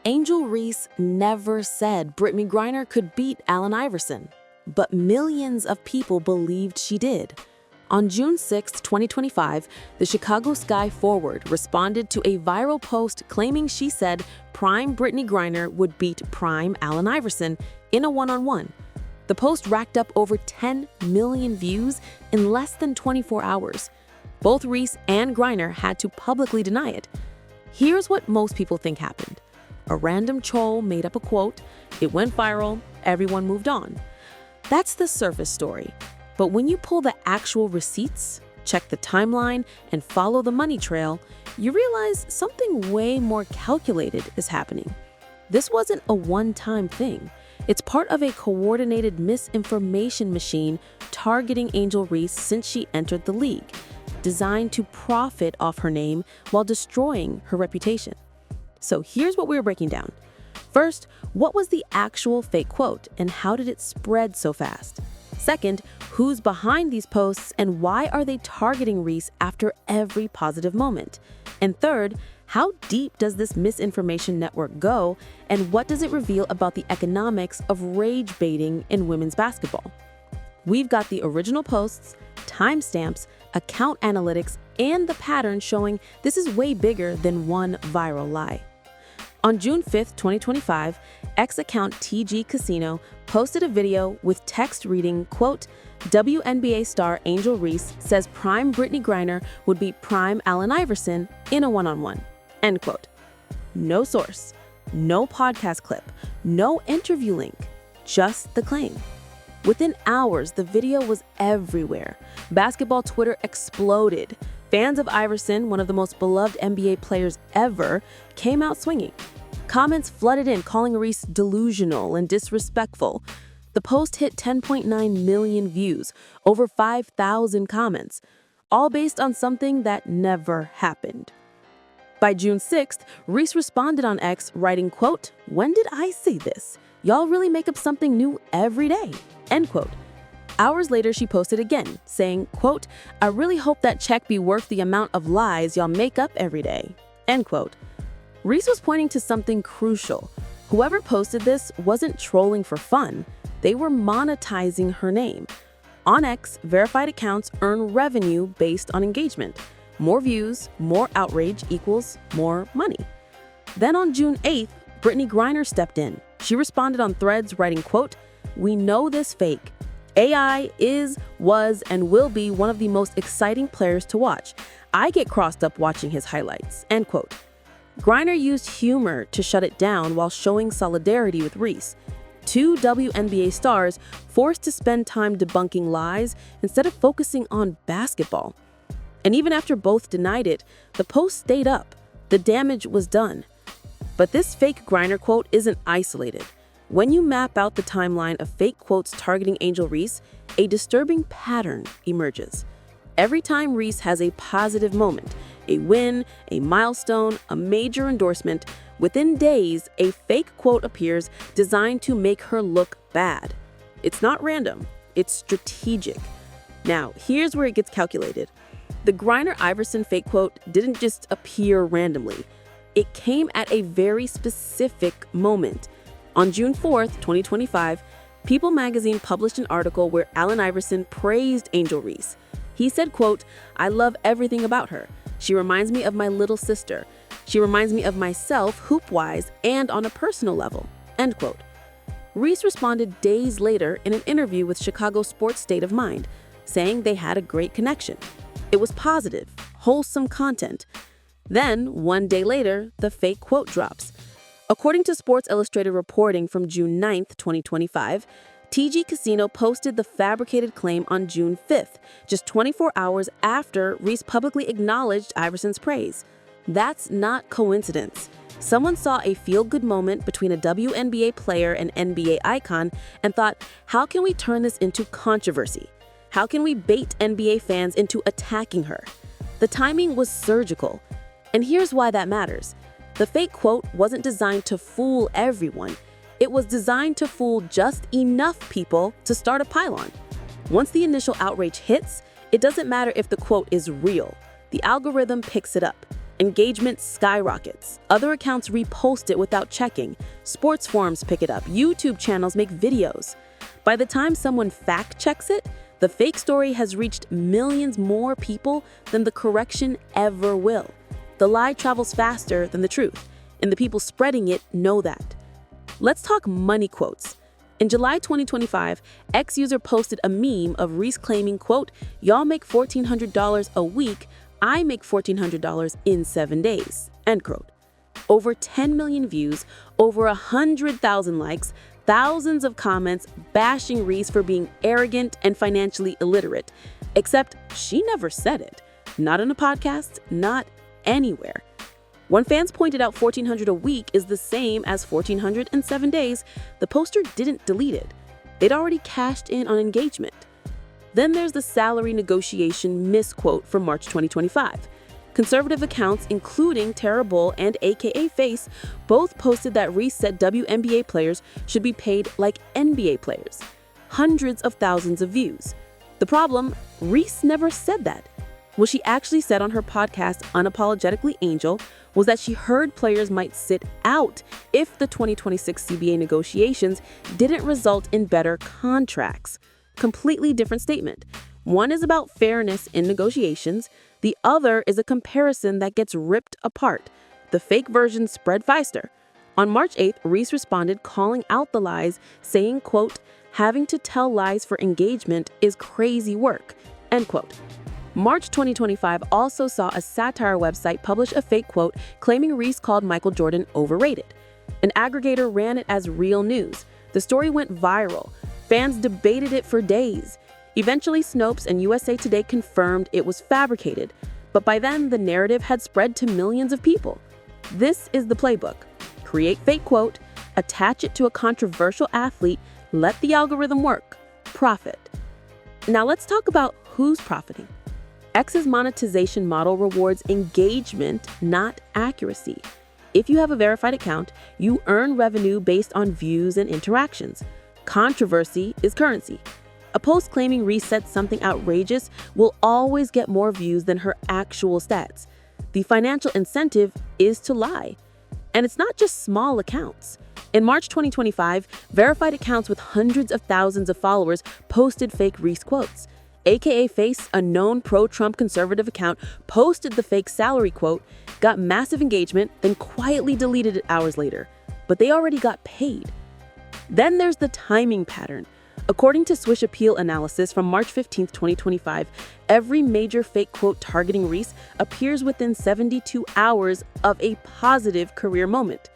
Angel Reese never said Brittney Griner could beat Allen Iverson, but millions of people believed she did. On June 6, 2025, the Chicago Sky Forward responded to a viral post claiming she said prime Brittney Griner would beat prime Allen Iverson in a one-on-one. The post racked up over 10 million views in less than 24 hours. Both Reese and Griner had to publicly deny it. Here's what most people think happened. A random troll made up a quote, it went viral, everyone moved on. That's the surface story. But when you pull the actual receipts, check the timeline, and follow the money trail, you realize something way more calculated is happening. This wasn't a one-time thing. It's part of a coordinated misinformation machine targeting Angel Reese since she entered the league, designed to profit off her name while destroying her reputation. So here's what we're breaking down. First, what was the actual fake quote and how did it spread so fast? Second, who's behind these posts and why are they targeting Reese after every positive moment? And third, how deep does this misinformation network go and what does it reveal about the economics of rage baiting in women's basketball? We've got the original posts, timestamps, account analytics, and the pattern showing this is way bigger than one viral lie. On June 5th, 2025, ex-account TG Casino posted a video with text reading, quote, WNBA star Angel Reese says prime Brittney Griner would beat prime Allen Iverson in a one-on-one, end quote. No source, no podcast clip, no interview link, just the claim. Within hours, the video was everywhere. Basketball Twitter exploded. Fans of Iverson, one of the most beloved NBA players ever, came out swinging. Comments flooded in calling Reese delusional and disrespectful. The post hit 10.9 million views, over 5,000 comments, all based on something that never happened. By June 6th, Reese responded on X writing, quote, when did I say this? Y'all really make up something new every day, end quote. Hours later, she posted again, saying, quote, I really hope that check be worth the amount of lies y'all make up every day, end quote. Reese was pointing to something crucial. Whoever posted this wasn't trolling for fun. They were monetizing her name. On X, verified accounts earn revenue based on engagement. More views, more outrage equals more money. Then on June 8th, Brittney Griner stepped in. She responded on Threads writing, quote, we know this fake. AI is, was, and will be one of the most exciting players to watch. I get crossed up watching his highlights, end quote. Griner used humor to shut it down while showing solidarity with Reese. Two WNBA stars forced to spend time debunking lies instead of focusing on basketball. And even after both denied it, the post stayed up. The damage was done. But this fake Griner quote isn't isolated. When you map out the timeline of fake quotes targeting Angel Reese, a disturbing pattern emerges. Every time Reese has a positive moment, a win, a milestone, a major endorsement, within days, a fake quote appears designed to make her look bad. It's not random, it's strategic. Now, here's where it gets calculated. The Griner-Iverson fake quote didn't just appear randomly. It came at a very specific moment. On June 4th, 2025, People magazine published an article where Allen Iverson praised Angel Reese. He said, quote, I love everything about her. She reminds me of my little sister. She reminds me of myself hoop-wise and on a personal level, end quote. Reese responded days later in an interview with Chicago Sports State of Mind, saying they had a great connection. It was positive, wholesome content. Then, one day later, the fake quote drops. According to Sports Illustrated reporting from June 9th, 2025, TG Casino posted the fabricated claim on June 5th, just 24 hours after Reese publicly acknowledged Iverson's praise. That's not coincidence. Someone saw a feel-good moment between a WNBA player and NBA icon and thought, how can we turn this into controversy? How can we bait NBA fans into attacking her? The timing was surgical. And here's why that matters. The fake quote wasn't designed to fool everyone. It was designed to fool just enough people to start a pylon. Once the initial outrage hits, it doesn't matter if the quote is real. The algorithm picks it up. Engagement skyrockets. Other accounts repost it without checking. Sports forums pick it up. YouTube channels make videos. By the time someone fact-checks it, the fake story has reached millions more people than the correction ever will. The lie travels faster than the truth, and the people spreading it know that. Let's talk money quotes. In July 2025, X-user posted a meme of Reese claiming, quote, "Y'all make $1,400 a week, I make $1,400 in 7 days," end quote. Over 10 million views, over 100,000 likes, thousands of comments bashing Reese for being arrogant and financially illiterate. Except she never said it. Not in a podcast, not anywhere. When fans pointed out $1,400 a week is the same as $1,400 in 7 days, the poster didn't delete it. They'd already cashed in on engagement. Then there's the salary negotiation misquote from March 2025. Conservative accounts, including Tara Bull and AKA Face, both posted that Reese said WNBA players should be paid like NBA players. Hundreds of thousands of views. The problem, Reese never said that. What she actually said on her podcast, Unapologetically Angel, was that she heard players might sit out if the 2026 CBA negotiations didn't result in better contracts. Completely different statement. One is about fairness in negotiations. The other is a comparison that gets ripped apart. The fake version spread faster. On March 8th, Reese responded calling out the lies, saying, quote, "Having to tell lies for engagement is crazy work," end quote. March 2025 also saw a satire website publish a fake quote claiming Reese called Michael Jordan overrated. An aggregator ran it as real news. The story went viral. Fans debated it for days. Eventually, Snopes and USA Today confirmed it was fabricated, but by then the narrative had spread to millions of people. This is the playbook. Create fake quote, attach it to a controversial athlete, let the algorithm work, profit. Now let's talk about who's profiting. X's monetization model rewards engagement, not accuracy. If you have a verified account, you earn revenue based on views and interactions. Controversy is currency. A post claiming Reese said something outrageous will always get more views than her actual stats. The financial incentive is to lie. And it's not just small accounts. In March 2025, verified accounts with hundreds of thousands of followers posted fake Reese quotes. AKA Face, a known pro-Trump conservative account, posted the fake salary quote, got massive engagement, then quietly deleted it hours later. But they already got paid. Then there's the timing pattern. According to Swish Appeal analysis from March 15, 2025, every major fake quote targeting Reese appears within 72 hours of a positive career moment.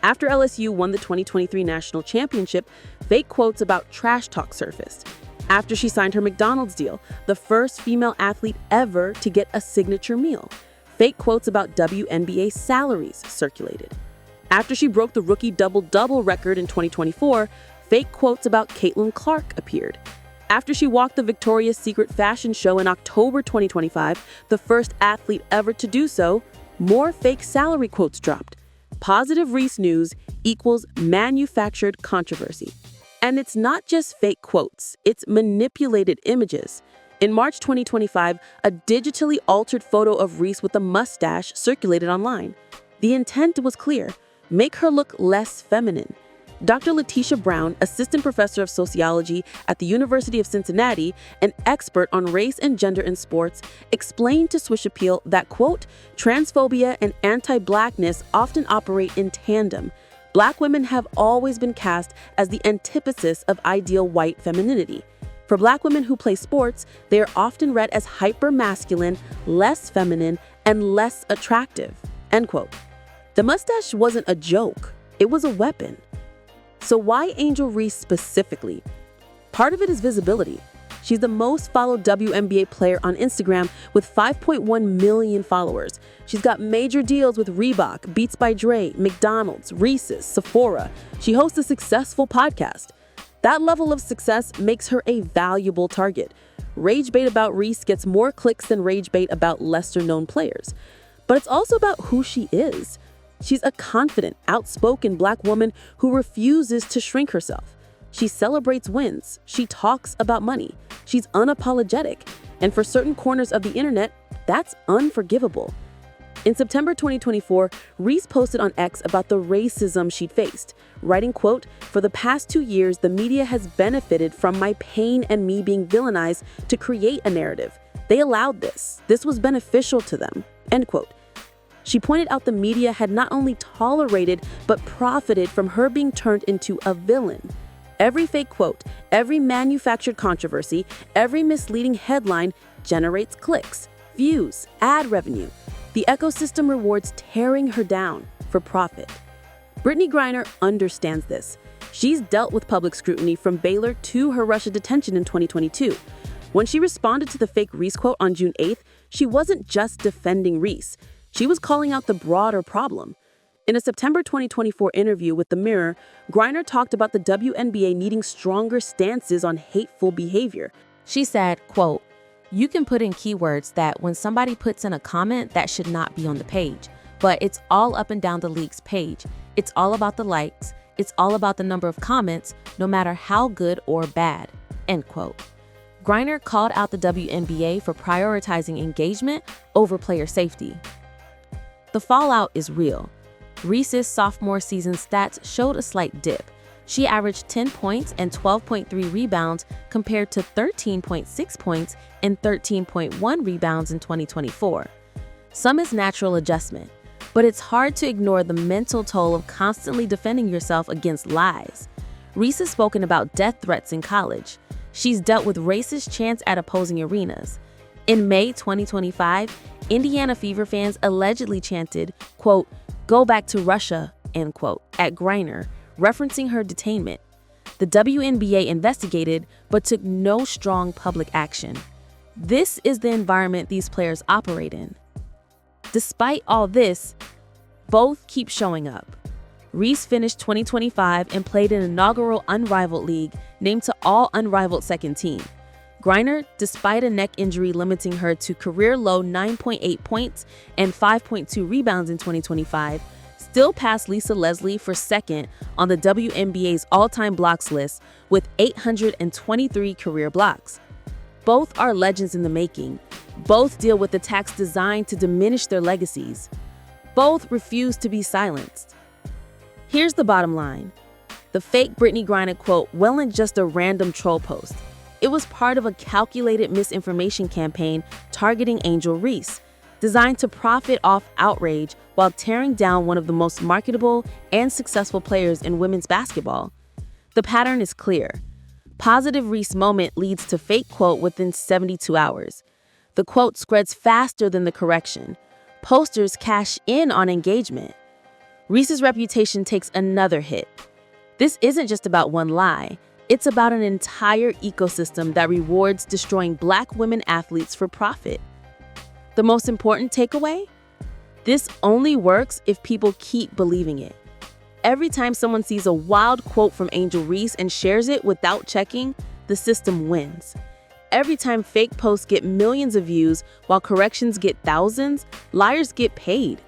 After LSU won the 2023 national championship, fake quotes about trash talk surfaced. After she signed her McDonald's deal, the first female athlete ever to get a signature meal, fake quotes about WNBA salaries circulated. After she broke the rookie double-double record in 2024, fake quotes about Caitlin Clark appeared. After she walked the Victoria's Secret fashion show in October 2025, the first athlete ever to do so, more fake salary quotes dropped. Positive Reese news equals manufactured controversy. And it's not just fake quotes, it's manipulated images. In March 2025, a digitally altered photo of Reese with a mustache circulated online. The intent was clear: make her look less feminine. Dr. Letitia Brown, assistant professor of sociology at the University of Cincinnati, an expert on race and gender in sports, explained to Swish Appeal that, quote, transphobia and anti-Blackness often operate in tandem. Black women have always been cast as the antithesis of ideal white femininity. For Black women who play sports, they are often read as hyper-masculine, less feminine, and less attractive, end quote. The mustache wasn't a joke, it was a weapon. So why Angel Reese specifically? Part of it is visibility. She's the most followed WNBA player on Instagram with 5.1 million followers. She's got major deals with Reebok, Beats by Dre, McDonald's, Reese's, Sephora. She hosts a successful podcast. That level of success makes her a valuable target. Rage bait about Reese gets more clicks than rage bait about lesser-known players. But it's also about who she is. She's a confident, outspoken Black woman who refuses to shrink herself. She celebrates wins. She talks about money. She's unapologetic. And for certain corners of the internet, that's unforgivable. In September 2024, Reese posted on X about the racism she'd faced, writing, quote, "For the past 2 years, the media has benefited from my pain and me being villainized to create a narrative. They allowed this. This was beneficial to them," end quote. She pointed out the media had not only tolerated, but profited from her being turned into a villain. Every fake quote, every manufactured controversy, every misleading headline generates clicks, views, ad revenue. The ecosystem rewards tearing her down for profit. Brittney Griner understands this. She's dealt with public scrutiny from Baylor to her Russia detention in 2022. When she responded to the fake Reese quote on June 8th, she wasn't just defending Reese. She was calling out the broader problem. In a September 2024 interview with The Mirror, Griner talked about the WNBA needing stronger stances on hateful behavior. She said, quote, "You can put in keywords that when somebody puts in a comment that should not be on the page, but it's all up and down the league's page. It's all about the likes. It's all about the number of comments, no matter how good or bad," end quote. Griner called out the WNBA for prioritizing engagement over player safety. The fallout is real. Reese's sophomore season stats showed a slight dip. She averaged 10 points and 12.3 rebounds compared to 13.6 points and 13.1 rebounds in 2024. Some is natural adjustment, but it's hard to ignore the mental toll of constantly defending yourself against lies. Reese has spoken about death threats in college. She's dealt with racist chants at opposing arenas. In May 2025, Indiana Fever fans allegedly chanted, quote, "Go back to Russia," end quote, at Griner, referencing her detainment. The WNBA investigated, but took no strong public action. This is the environment these players operate in. Despite all this, both keep showing up. Reese finished 2025 and played an inaugural Unrivaled League, named to all Unrivaled second team. Griner, despite a neck injury limiting her to career-low 9.8 points and 5.2 rebounds in 2025, still passed Lisa Leslie for second on the WNBA's all-time blocks list with 823 career blocks. Both are legends in the making. Both deal with attacks designed to diminish their legacies. Both refuse to be silenced. Here's the bottom line. The fake Brittney Griner quote wasn't just a random troll post. It was part of a calculated misinformation campaign targeting Angel Reese, designed to profit off outrage while tearing down one of the most marketable and successful players in women's basketball. The pattern is clear. Positive Reese moment leads to fake quote within 72 hours. The quote spreads faster than the correction. Posters cash in on engagement. Reese's reputation takes another hit. This isn't just about one lie. It's about an entire ecosystem that rewards destroying Black women athletes for profit. The most important takeaway? This only works if people keep believing it. Every time someone sees a wild quote from Angel Reese and shares it without checking, the system wins. Every time fake posts get millions of views while corrections get thousands, liars get paid.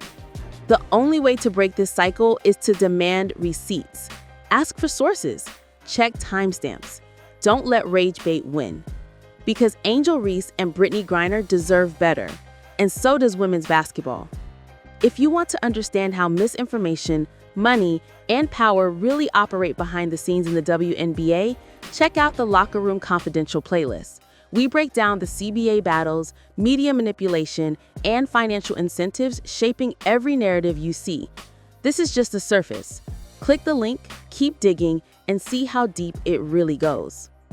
The only way to break this cycle is to demand receipts. Ask for sources. Check timestamps. Don't let rage bait win. Because Angel Reese and Brittney Griner deserve better, and so does women's basketball. If you want to understand how misinformation, money, and power really operate behind the scenes in the WNBA, check out the Locker Room Confidential playlist. We break down the CBA battles, media manipulation, and financial incentives shaping every narrative you see. This is just the surface. Click the link, keep digging, and see how deep it really goes.